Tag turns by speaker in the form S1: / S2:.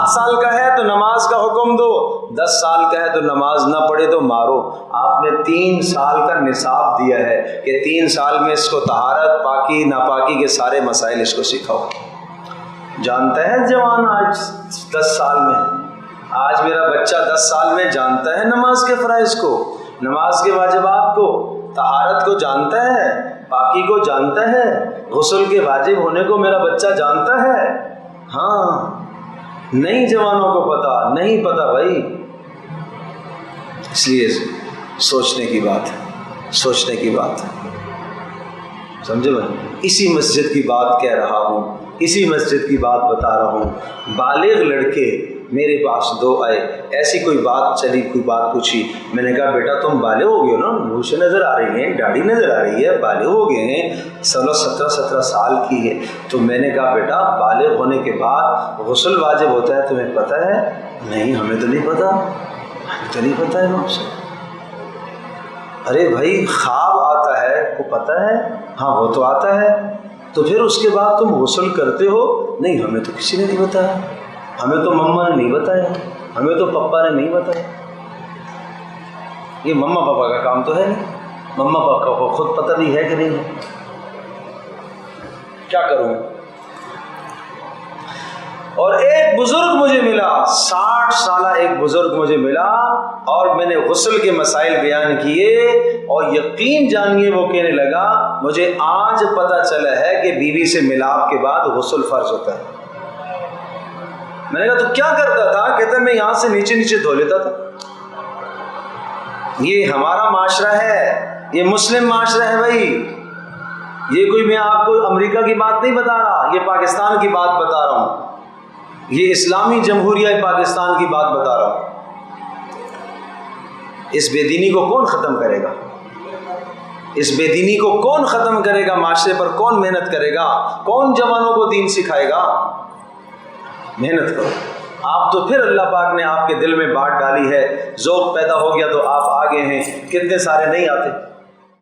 S1: 7 سال کا ہے تو نماز کا حکم دو، 10 سال کا ہے تو نماز نہ پڑھے تو مارو۔ آپ نے 3 سال کا نصاب دیا ہے کہ 3 سال میں اس کو طہارت، پاکی، ناپاکی کے سارے مسائل اس کو سکھاؤ۔ جانتا ہے جوان آج 10 سال میں، آج میرا بچہ 10 سال میں جانتا ہے نماز کے فرائض کو، نماز کے واجبات کو، طہارت کو جانتا ہے، پاکی کو جانتا ہے، غسل کے واجب ہونے کو میرا بچہ جانتا ہے۔ ہاں، نہیں جوانوں کو پتہ، نہیں پتہ بھائی۔ اس لیے سوچنے کی بات ہے، سوچنے کی بات ہے، سمجھے بھائی؟ اسی مسجد کی بات کہہ رہا ہوں، اسی مسجد کی بات بتا رہا ہوں۔ بالغ لڑکے میرے پاس 2 آئے، ایسی کوئی بات چلی، کوئی بات پوچھی، میں نے کہا بیٹا تم بالغ ہو گئے ہو نا، ہوشیں نظر آ رہی ہیں، داڑھی نظر آ رہی ہے، بالغ ہو گئے ہیں، 17 سال کی ہے۔ تو میں نے کہا بیٹا بالغ ہونے کے بعد غسل واجب ہوتا ہے، تمہیں پتہ ہے؟ نہیں ہمیں تو نہیں پتہ، ہمیں تو نہیں پتہ ہے باپ سے۔ ارے بھائی خواب آتا ہے کو پتہ ہے؟ ہاں وہ تو آتا ہے، تو پھر اس کے بعد تم غسل کرتے ہو؟ نہیں ہمیں تو کسی نے نہیں بتایا، ہمیں تو مما نے نہیں بتایا، ہمیں تو پپا نے نہیں بتایا۔ یہ مما پاپا کا کام تو ہے نہیں، مما پاپا کو خود پتہ نہیں ہے کہ نہیں ہے، کیا کروں؟ اور ایک بزرگ مجھے ملا، 60 سالہ ایک بزرگ مجھے ملا، اور میں نے غسل کے مسائل بیان کیے، اور یقین جانیے وہ کہنے لگا مجھے آج پتہ چلا ہے کہ بیوی سے ملاپ کے بعد غسل فرض ہوتا ہے۔ میں نے کہا تو کیا کرتا تھا؟ کہتا میں یہاں سے نیچے نیچے دھو لیتا تھا۔ یہ ہمارا معاشرہ ہے، یہ مسلم معاشرہ ہے بھائی، یہ کوئی میں آپ کو امریکہ کی بات نہیں بتا رہا، یہ پاکستان کی بات بتا رہا ہوں، یہ اسلامی جمہوریہ پاکستان کی بات بتا رہا ہوں۔ اس بے دینی کو کون ختم کرے گا؟ اس بے دینی کو کون ختم کرے گا؟ معاشرے پر کون محنت کرے گا؟ کون جوانوں کو دین سکھائے گا؟ محنت کرو آپ، تو پھر اللہ پاک نے آپ کے دل میں بات ڈالی ہے، ذوق پیدا ہو گیا تو آپ آگے ہیں، کتنے سارے نہیں آتے۔